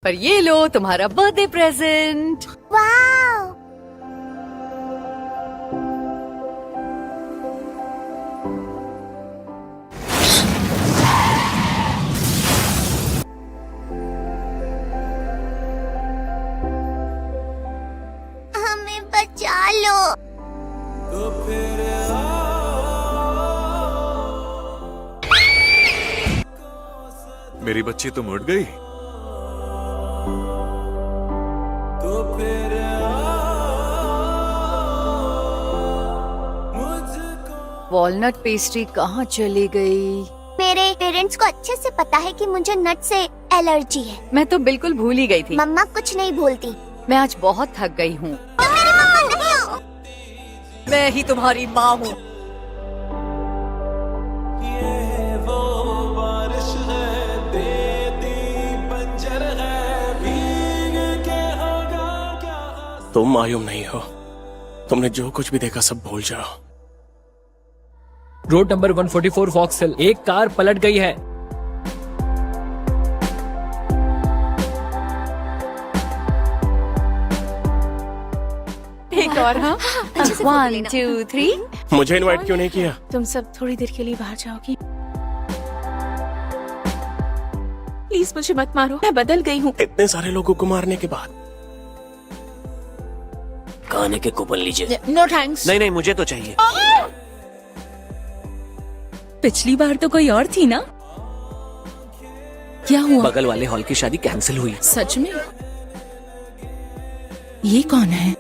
पर ये लो तुम्हारा बर्थडे प्रेजेंट। वाओ! हमें बचा लो। मेरी बच्ची तुम उठ गई। वॉलनट पेस्ट्री कहाँ चली गई? मेरे पेरेंट्स को अच्छे से पता है कि मुझे नट से एलर्जी है। मैं तो बिल्कुल भूल ही गई थी। मम्मा कुछ नहीं भूलती। मैं आज बहुत थक गई हूँ। मेरी मम्मा नहीं हो। मैं ही तुम्हारी माँ हूँ। तुम मायूम नहीं हो। तुमने जो कुछ भी देखा सब भूल जाओ। रोड नंबर 144 फॉक्स हिल एक कार पलट गई है। एक और हाँ। 1 2 3। मुझे इनवाइट क्यों नहीं किया? तुम सब थोड़ी देर के लिए बाहर जाओगी? प्लीज मुझे मत मारो, मैं बदल गई हूँ। इतने सारे लोगों को मारने के बाद खाने के कूपन लीजिए। No thanks. नहीं मुझे तो चाहिए। पिछली बार तो कोई और थी ना? क्या हुआ? बगल वाले हॉल की शादी कैंसिल हुई। सच में? ये कौन है?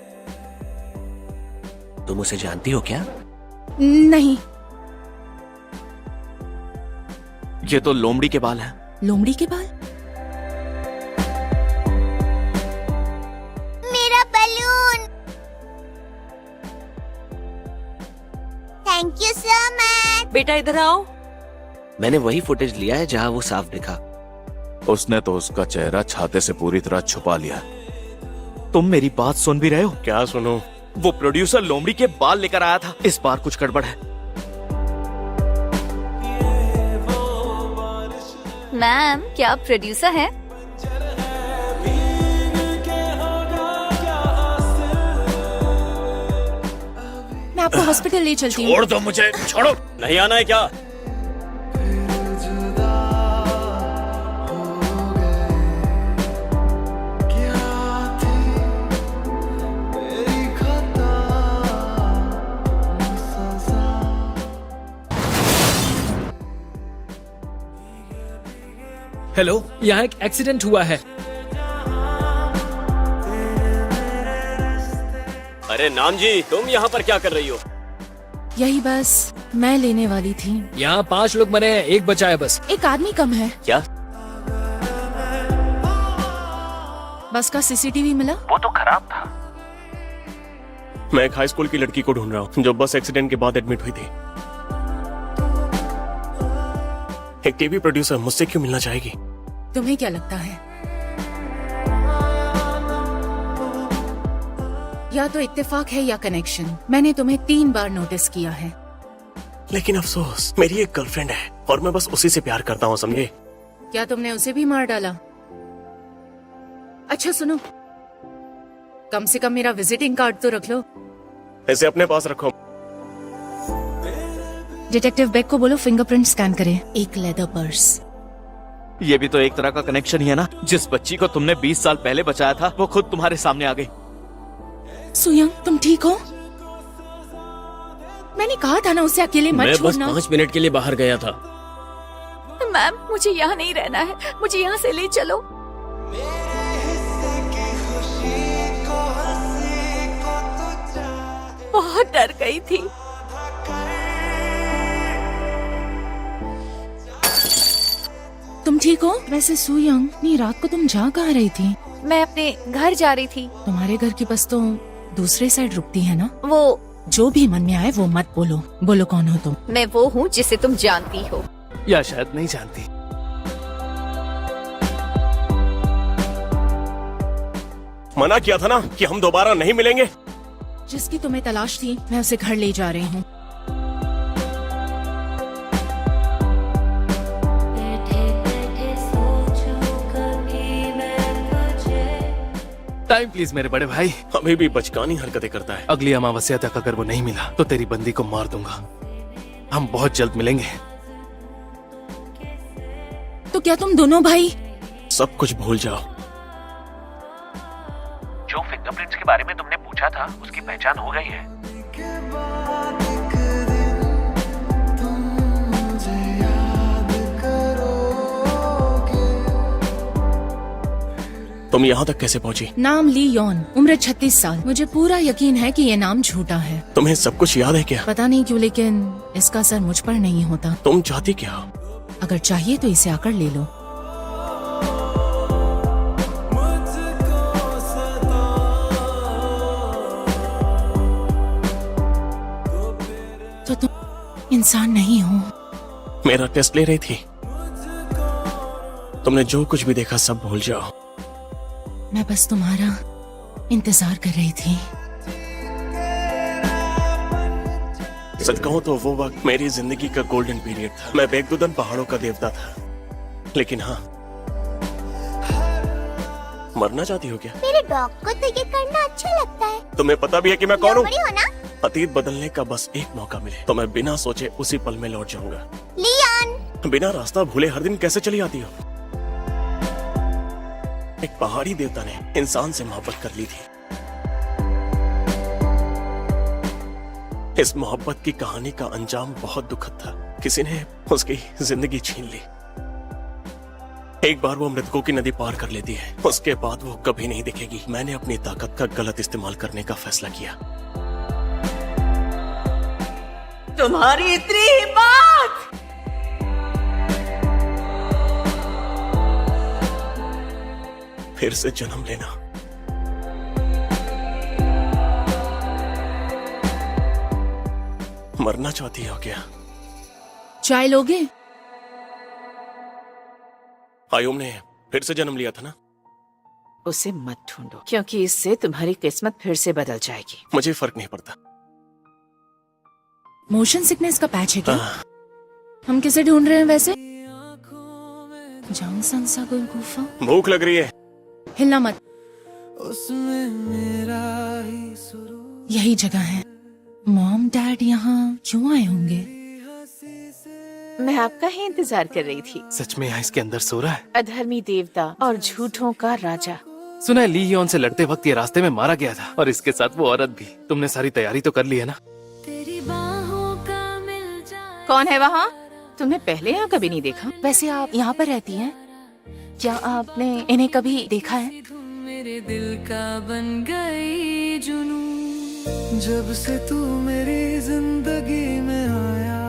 तुम उसे जानती हो क्या? नहीं। ये तो लोमड़ी के बाल हैं। लोमड़ी के बाल? मेरा balloon. Thank you so much. बेटा इधर आओ। मैंने वही फुटेज लिया है जहाँ वो साफ दिखा। उसने तो उसका चेहरा छाते से पूरी तरह छुपा लिया। तुम मेरी बात सुन भी रहे हो? क्या सुनो? वो प्रोड्यूसर लोमड़ी के बाल लेकर आया था। इस बार कुछ गड़बड़ है। मैम क्या आप प्रोड्यूसर हैं? मैं आपको हॉस्पिटल ले चलती हूँ। छोड़ दो मुझे, छोड़ो। नहीं आना है क्या? हेलो, यहाँ एक एक्सीडेंट हुआ है। अरे नाम जी, तुम यहाँ पर क्या कर रही हो? यही बस मैं लेने वाली थी। यहाँ 5 लोग मरे हैं, एक बचा है बस। एक आदमी कम है। क्या? बस का सीसीटीवी मिला? वो तो खराब था। मैं एक हाई स्कूल की लड़की को ढूंढ रहा हूँ जो बस एक्सीडेंट के बाद एडमिट हुई थी। एक टीवी प्रोड्यूसर मुझसे क्यों मिलना चाहेगी? तुम्हें क्या लगता है? या तो इत्तेफाक है या कनेक्शन। मैंने तुम्हें 3 बार नोटिस किया है। लेकिन अफसोस, मेरी एक गर्लफ्रेंड है और मैं बस उसी से प्यार करता हूँ, समझे? क्या तुमने उसे भी मार डाला? अच्छा सुनो, कम से कम मेरा विजिटिंग कार्ड तो रख लो। इसे अपने पास रखो। डिटेक्टिव बेक को बोलो फिंगरप्रिंट स्कैन करे। एक लेदर पर्स। ये भी तो एक तरह का कनेक्शन ही है ना। जिस बच्ची को तुमने 20 साल पहले बचाया था वो खुद तुम्हारे सामने आ गई। सुयंग तुम ठीक हो? मैंने कहा था ना उसे अकेले मत मैं बस छोड़ना। 5 मिनट के लिए बाहर गया था। मैम मुझे यहाँ नहीं रहना है, मुझे यहाँ से ले चलो। बहुत डर गई थी। तुम ठीक हो? वैसे सुयंग, नहीं रात को तुम जा कहाँ रही थी? मैं अपने घर जा रही थी। तुम्हारे घर की बस तो दूसरे साइड रुकती है ना? वो जो भी मन में आए वो मत बोलो। बोलो कौन हो तुम? मैं वो हूँ जिसे तुम जानती हो। या शायद नहीं जानती। मना किया था ना कि हम दोबारा नहीं मिलेंगे। जिसकी तुम्हें तलाश थी मैं उसे घर ले जा रही हूँ। टाइम प्लीज मेरे बड़े भाई। अभी भी बचकानी हरकतें करता है। अगली अमावस्या तक अगर वो नहीं मिला तो तेरी बंदी को मार दूंगा। हम बहुत जल्द मिलेंगे। तो क्या तुम दोनों भाई? सब कुछ भूल जाओ। जो फिंगरप्रिंट्स के बारे में तुमने पूछा था उसकी पहचान हो गई है। तुम यहाँ तक कैसे पहुँची? नाम ली यॉन, उम्र 36 साल। मुझे पूरा यकीन है कि ये नाम झूठा है। तुम्हें सब कुछ याद है क्या? पता नहीं क्यों, लेकिन इसका असर मुझ पर नहीं होता। तुम चाहती क्या हो? अगर चाहिए तो इसे आकर ले लो। तो तुम इंसान नहीं हो। मेरा टेस्ट ले रही थी। तुमने जो कुछ भी देखा सब भूल जाओ। मैं बस तुम्हारा इंतजार कर रही थी। सच कहूं तो वो वक्त मेरी जिंदगी का गोल्डन पीरियड था। मैं बेगदुदन पहाड़ों का देवता था। लेकिन हाँ, मरना चाहती हो क्या? मेरे डॉग को तो ये करना अच्छा लगता है। तुम्हें पता भी है कि मैं कौन हूँ? लोमड़ी हो ना? अतीत बदलने का बस एक मौका मिले तो मैं बिना सोचे उसी पल में लौट जाऊंगा। लियान, बिना रास्ता भूले हर दिन कैसे चली आती हो? एक पहाड़ी देवता ने इंसान से मोहब्बत कर ली थी। इस मोहब्बत की कहानी का अंजाम बहुत दुखद था। किसी ने उसकी जिंदगी छीन ली। एक बार वो मृतकों की नदी पार कर लेती है, उसके बाद वो कभी नहीं दिखेगी। मैंने अपनी ताकत का गलत इस्तेमाल करने का फैसला किया। तुम्हारी इतनी हिम्मत! फिर से जन्म लेना। मरना चाहती हो क्या? चाय लोगे? आयुम ने फिर से जन्म लिया था ना? उसे मत ढूंढो, क्योंकि इससे तुम्हारी किस्मत फिर से बदल जाएगी। मुझे फर्क नहीं पड़ता। मोशन सिकनेस का पैच है क्या? हाँ। हम किसे ढूंढ रहे हैं वैसे? जॉनसन सागर गुफा। भूख लग रही है। हिलना मत। यही जगह है। मॉम डैड यहाँ क्यों आए होंगे? मैं आपका ही इंतजार कर रही थी। सच में यहाँ इसके अंदर सो रहा है? अधर्मी देवता और झूठों का राजा। सुना है ली योन से लड़ते वक्त ये रास्ते में मारा गया था, और इसके साथ वो औरत भी। तुमने सारी तैयारी तो कर ली है ना? कौन है वहाँ? तुमने पहले यहाँ कभी नहीं देखा। वैसे आप यहाँ पर रहती हैं? क्या आपने इन्हें कभी देखा है? मेरे दिल का बन गई जुनून, जब से तू मेरी जिंदगी में आया।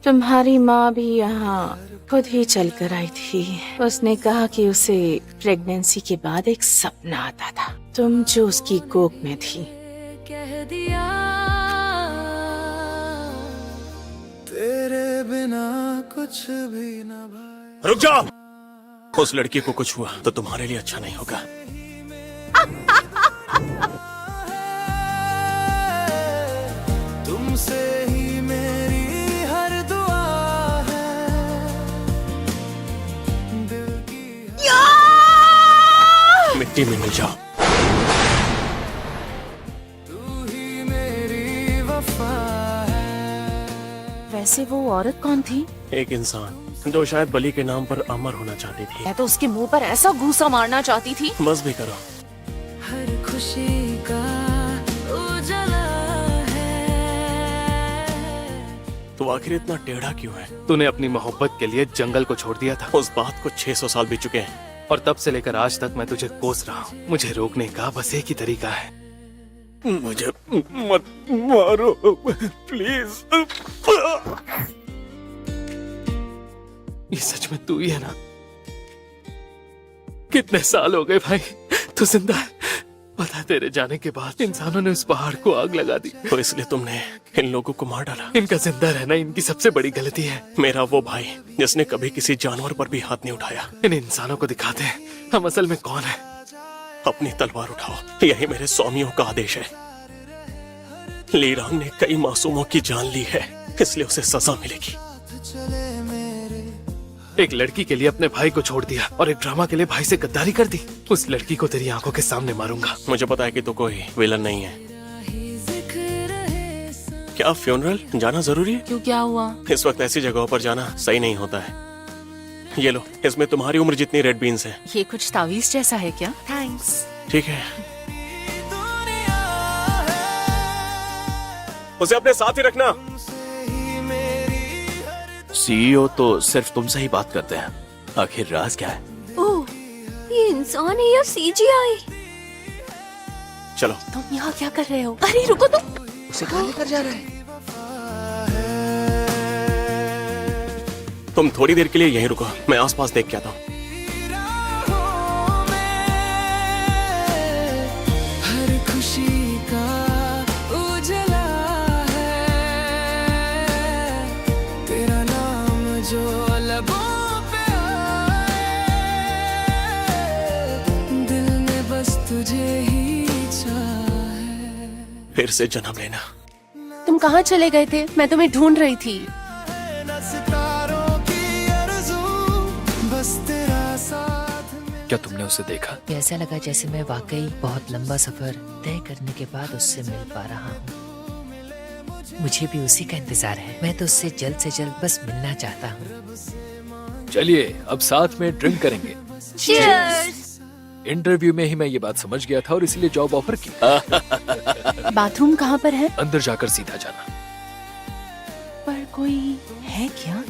तुम्हारी माँ भी यहाँ खुद ही चल कर आई थी। उसने कहा कि उसे प्रेगनेंसी के बाद एक सपना आता था, तुम जो उसकी कोख में थी। कह दिया तेरे बिना कुछ भी न भाई। रुक जाओ। उस लड़की को कुछ हुआ तो तुम्हारे लिए अच्छा नहीं होगा। तुमसे ही मेरी हर दुआ है, दिल की मिट्टी में मिल जाओ। तू ही मेरी वफा है। वैसे वो औरत कौन थी? एक इंसान जो शायद बलि के नाम पर अमर होना चाहती थी। मैं तो उसके मुंह पर ऐसा घूसा मारना चाहती थी। बस भी करो। हर खुशी का उजाला है। तो आखिर इतना टेढ़ा क्यों है? तूने अपनी मोहब्बत के लिए जंगल को छोड़ दिया था। उस बात को 600 साल बीत चुके हैं, और तब से लेकर आज तक मैं तुझे कोस रहा हूँ। मुझे रोकने का बस एक ही तरीका है। मुझे मत मारो प्लीज। ये सच में तू ही है ना? कितने साल हो गए भाई तू जिंदा है? पता है तेरे जाने के बाद इंसानों ने उस पहाड़ को आग लगा दी। तो इसलिए तुमने इन लोगों को मार डाला? इनका जिंदा रहना इनकी सबसे बड़ी गलती है। मेरा वो भाई जिसने कभी किसी जानवर पर भी हाथ नहीं उठाया। इन इंसानों को दिखाते हैं हम असल में कौन है। अपनी तलवार उठाओ, यही मेरे स्वामियों का आदेश है। लीरांग ने कई मासूमों की जान ली है, इसलिए उसे सजा मिलेगी। एक लड़की के लिए अपने भाई को छोड़ दिया और एक ड्रामा के लिए भाई से गद्दारी कर दी। उस लड़की को तेरी आंखों के सामने मारूंगा। मुझे पता है कि तू कोई विलन नहीं है। क्या फ्यूनरल जाना जरूरी है? क्यों, क्या हुआ? इस वक्त ऐसी जगहों पर जाना सही नहीं होता है। ये लो, इसमें तुम्हारी उम्र जितनी रेड बीन्स हैं। ये कुछ तावीज जैसा है क्या? थैंक्स। ठीक है, उसे अपने साथ ही रखना। सीईओ तो सिर्फ तुमसे ही बात करते हैं, आखिर राज क्या है? ओह, ये इंसान है या सीजीआई? चलो। तुम यहाँ क्या कर रहे हो? अरे रुको तुम। उसे कहाँ लेकर जा रहे हैं? तुम थोड़ी देर के लिए यहीं रुको, मैं आसपास देख के आता हूँ। हर खुशी का उजला है तेरा नाम जो लबों पे आए, दिल ने बस तुझे ही चाहे। फिर से जन्म लेना। तुम कहाँ चले गए थे? मैं तुम्हें ढूंढ रही थी। क्या तुमने उसे देखा? ऐसा लगा जैसे मैं वाकई बहुत लंबा सफर तय करने के बाद उससे मिल पा रहा हूँ। मुझे भी उसी का इंतजार है। मैं तो उससे जल्द से जल्द बस मिलना चाहता हूँ। चलिए अब साथ में ड्रिंक करेंगे। Cheers! इंटरव्यू में ही मैं ये बात समझ गया था और इसलिए जॉब ऑफर की। बाथरूम कहाँ पर है? अंदर जाकर सीधा जाना। पर कोई है क्या?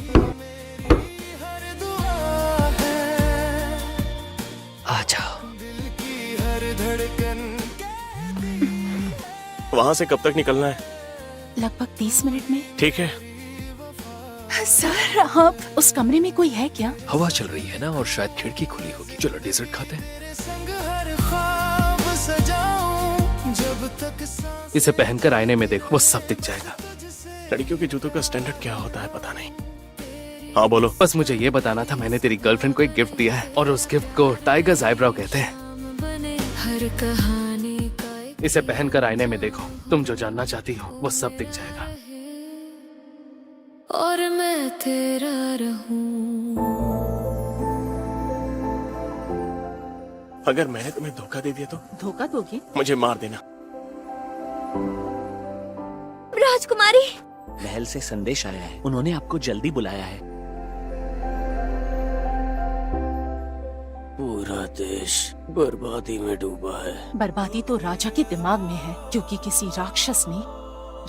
आ जाओ। वहाँ से कब तक निकलना है? लगभग 30 मिनट में। ठीक है। सर, आप उस कमरे में कोई है क्या? हवा चल रही है ना और शायद खिड़की खुली होगी। चलो डेजर्ट खाते हैं। इसे पहनकर आईने में देखो, वो सब दिख जाएगा। लड़कियों के जूतों का स्टैंडर्ड क्या होता है पता नहीं। हाँ बोलो। बस मुझे ये बताना था, मैंने तेरी गर्लफ्रेंड को एक गिफ्ट दिया है और उस गिफ्ट को टाइगर्स आईब्रो कहते हैं। हर कहानी का इसे पहनकर आईने में देखो, तुम जो जानना चाहती हो वो सब दिख जाएगा। और मैं तेरा रहूं। अगर मैंने तुम्हें धोखा दे दिया तो? धोखा दोगी? मुझे मार देना। राजकुमारी, महल से संदेश आया है, उन्होंने आपको जल्दी बुलाया है। पूरा देश बर्बादी में डूबा है। बर्बादी तो राजा के दिमाग में है, क्योंकि किसी राक्षस ने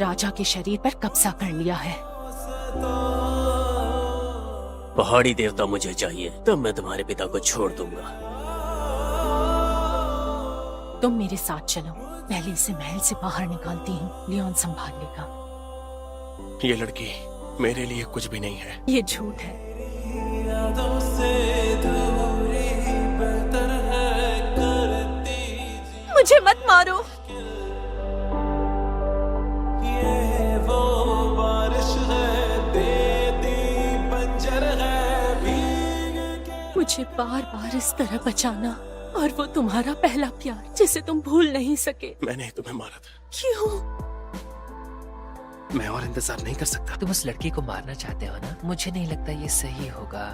राजा के शरीर पर कब्जा कर लिया है। पहाड़ी देवता मुझे चाहिए, तब मैं तुम्हारे पिता को छोड़ दूंगा। तुम मेरे साथ चलो, पहले इसे महल से बाहर निकालती हूँ। लियोन संभाल लेगा। ये लड़की मेरे लिए कुछ भी नहीं है। ये झूठ है। मुझे मत मारो। मुझे बार बार इस तरह बचाना, और वो तुम्हारा पहला प्यार जिसे तुम भूल नहीं सके। मैंने तुम्हें मारा था। क्यों? मैं और इंतजार नहीं कर सकता। तुम उस लड़की को मारना चाहते हो ना? मुझे नहीं लगता ये सही होगा।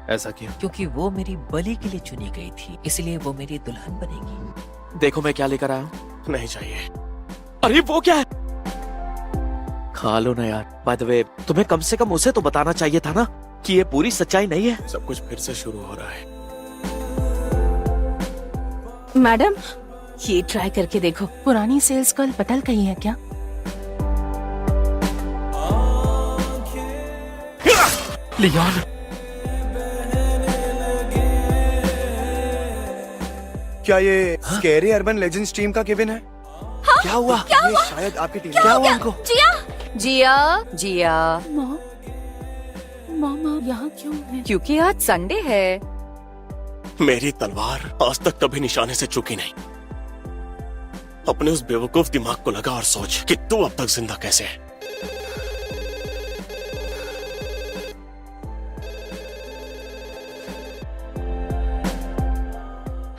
ऐसा क्यों? क्योंकि वो मेरी बलि के लिए चुनी गई थी, इसलिए वो मेरी दुल्हन बनेगी। देखो मैं क्या लेकर आया हूँ। नहीं चाहिए। अरे वो क्या है? खा लो ना यार। बाय द वे, तुम्हें कम से कम उसे तो बताना चाहिए था ना कि ये पूरी सच्चाई नहीं है। सब कुछ फिर से शुरू हो रहा है। मैडम, ये ट्राई करके देखो। पुरानी सेल्स गर्ल बदल गई है क्या? लियोन, क्या ये स्कैरी अर्बन लेजेंड्स टीम का केविन है? हाँ? क्या हुआ? ये शायद आपकी टीम। क्या हुआ उनको? जिया, जिया, मामा यहाँ क्यों है? क्योंकि आज संडे है। मेरी तलवार आज तक कभी निशाने से चूकी नहीं। अपने उस बेवकूफ दिमाग को लगा और सोच कि तू अब तक जिंदा कैसे है।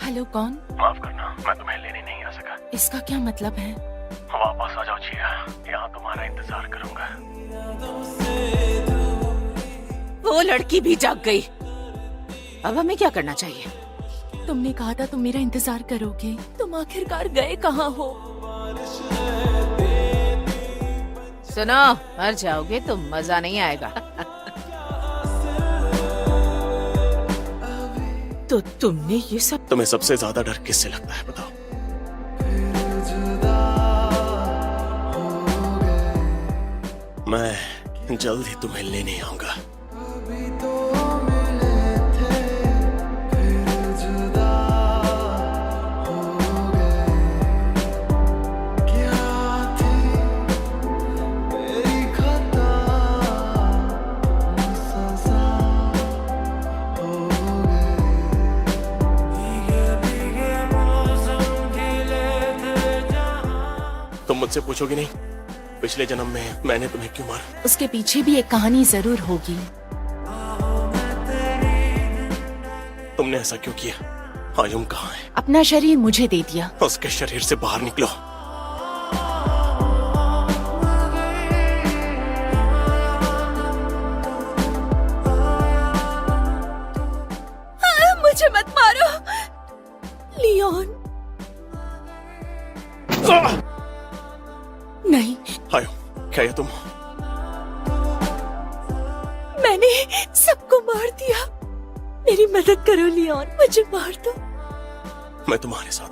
हेलो, कौन? माफ करना, मैं तुम्हें लेने नहीं आ सका। इसका क्या मतलब है? वापस आ जाओ जिया, यहाँ तुम्हारा इंतजार करूंगा। वो लड़की भी जाग गई। अब हमें क्या करना चाहिए? तुमने कहा था तुम मेरा इंतजार करोगे, तुम आखिरकार गए कहाँ हो? सुनो, मर जाओगे तो मजा नहीं आएगा। तो तुमने ये सब तुम्हें सबसे ज्यादा डर किससे लगता है बताओ? मैं जल्द ही तुम्हें लेने आऊंगा। तुम मुझसे पूछोगे नहीं पिछले जन्म में मैंने तुम्हें क्यों मारा? उसके पीछे भी एक कहानी जरूर होगी। तुमने ऐसा क्यों किया? आयुम कहाँ है? अपना शरीर मुझे दे दिया। उसके शरीर से बाहर निकलो। मुझे मत मारो लियोन। नहीं, आयो, क्या ये तुम? मैंने सबको मार दिया। मेरी मदद करो लियोन, मुझे मार दो। मैं तुम्हारे साथ।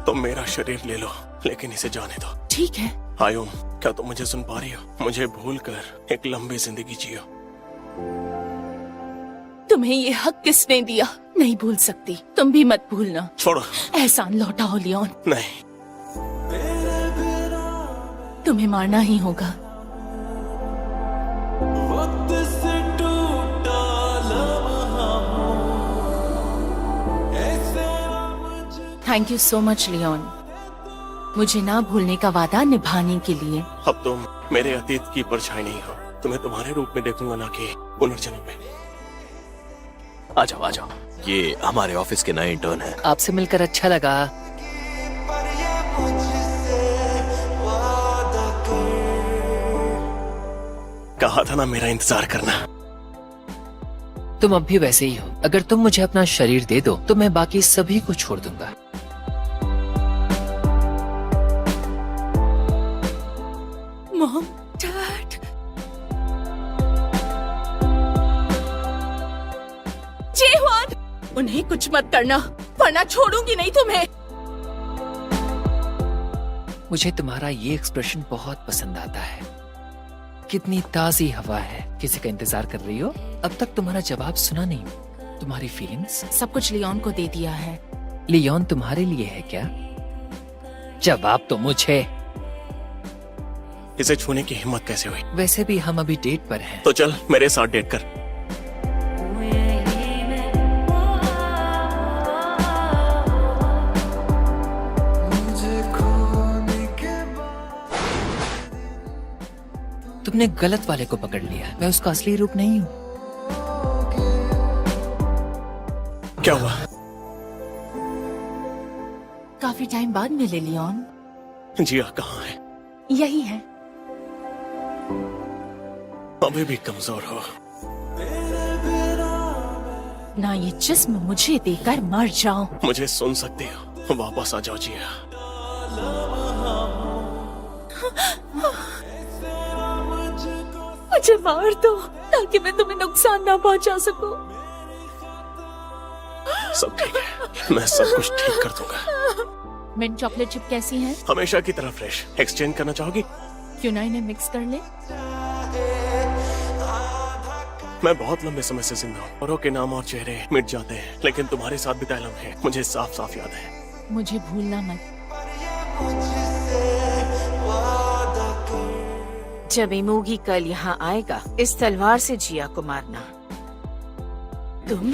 तुम मेरा शरीर ले लो, लेकिन इसे जाने दो। ठीक है। आयुम, क्या तुम मुझे सुन पा रही हो? मुझे भूलकर एक लंबी जिंदगी जियो। तुम्हें ये हक किसने दिया? नहीं भूल सकती। तुम भी मत भूलना। छोड़ो। एहसान लौटाओ लियोन। नहीं, तुम्हें मारना ही होगा। Thank you so much Leon, मुझे ना भूलने का वादा निभाने के लिए। अब तुम मेरे अतीत की परछाई नहीं हो। तुम्हें तुम्हारे रूप में देखूंगा, ना कि पुनर्जन्म में। आ जाओ आ जाओ। ये हमारे ऑफिस के नए इंटर्न हैं। आपसे मिलकर अच्छा लगा। कहा था ना मेरा इंतजार करना। तुम अब भी वैसे ही हो। अगर तुम मुझे अपना शरीर दे दो तो मैं बाकी सभी को छोड़ दूंगा। मॉम, डैड, जेहवान, उन्हें कुछ मत करना वरना छोड़ूंगी नहीं तुम्हें। मुझे तुम्हारा ये एक्सप्रेशन बहुत पसंद आता है। कितनी ताजी हवा है। किसी का इंतजार कर रही हो? अब तक तुम्हारा जवाब सुना नहीं। तुम्हारी फीलिंग्स? सब कुछ लियोन को दे दिया है। लियोन तुम्हारे लिए है क्या? जवाब तो मुझे। इसे छूने की हिम्मत कैसे हुई? वैसे भी हम अभी डेट पर हैं। तो चल मेरे साथ डेट कर। तुमने गलत वाले को पकड़ लिया। मैं उसका असली रूप नहीं हूँ। क्या हुआ? काफी टाइम बाद मिले लियोन। जिया कहाँ है? यही है। अभी भी कमजोर हो। ना ये जिस्म मुझे देकर मर जाओ। मुझे सुन सकते हो? वापस आ जाओ जिया। मुझे मार दो ताकि मैं तुम्हें नुकसान ना पहुंचा सकूं। सब ठीक है, मैं सब कुछ ठीक कर दूंगा। मिंट चॉकलेट चिप कैसी है? हमेशा की तरह फ्रेश। एक्सचेंज करना चाहोगी? क्यों ना इन्हें मिक्स कर ले? मैं बहुत लंबे समय से जिंदा हूँ। औरों के नाम और चेहरे मिट जाते हैं, लेकिन तुम्हारे साथ बिताए लम्हे मुझे साफ साफ याद है। मुझे भूलना मत। जब इमोगी कल यहाँ आएगा, इस तलवार से जिया को मारना। तुम?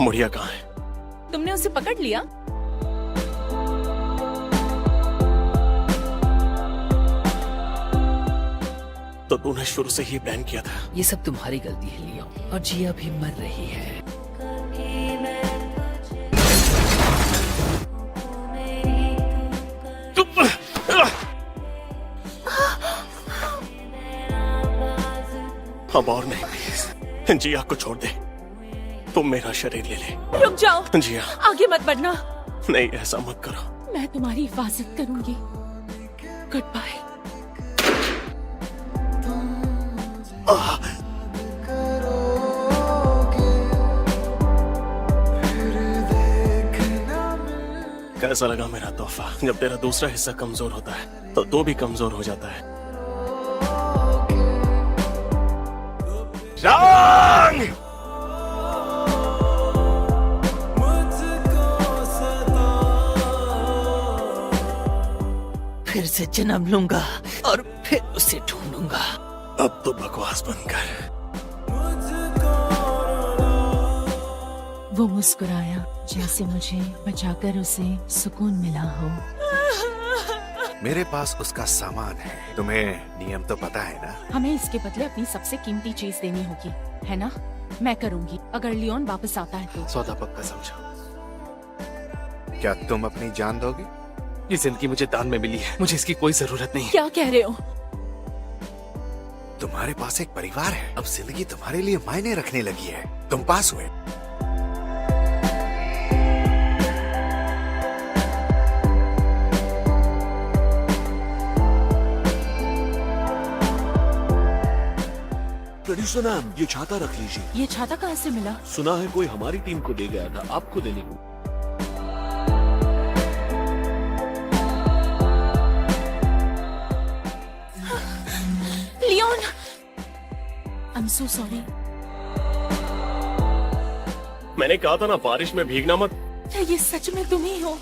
मुड़िया कहाँ है? तुमने उसे पकड़ लिया? तो तूने शुरू से ही प्लान किया था। ये सब तुम्हारी गलती है लियोन, और जिया भी मर रही है। अब और नहीं प्लीज। जिया को छोड़ दे, तुम मेरा शरीर ले ले। रुक जाओ, जिया आगे मत बढ़ना। नहीं, ऐसा मत करो। मैं तुम्हारी हिफाजत करूंगी। Good bye. कैसा लगा मेरा तोहफा? जब तेरा दूसरा हिस्सा कमजोर होता है तो तू भी कमजोर हो जाता है। रंग! फिर से जन्म लूंगा और फिर उसे ढूंढूंगा। अब तो बकवास बंद कर। वो मुस्कुराया जैसे मुझे बचाकर उसे सुकून मिला हो। मेरे पास उसका सामान है, तुम्हें नियम तो पता है ना? हमें इसके बदले अपनी सबसे कीमती चीज देनी होगी, है ना? मैं करूंगी अगर लियोन वापस आता है तो। सौदा पक्का समझो। क्या तुम अपनी जान दोगे? ये जिंदगी मुझे दान में मिली है, मुझे इसकी कोई जरूरत नहीं। क्या कह रहे हो? तुम्हारे पास एक परिवार है, अब जिंदगी तुम्हारे लिए मायने रखने लगी है। तुम पास हुए। प्रोड्यूसर मैम, ये छाता रख लीजिए। ये छाता कहाँ से मिला? सुना है कोई हमारी टीम को दे गया था, आपको देने को। Leon, I am so sorry. मैंने कहा था ना, बारिश में भीगना मत। ये सच में तुम ही हो?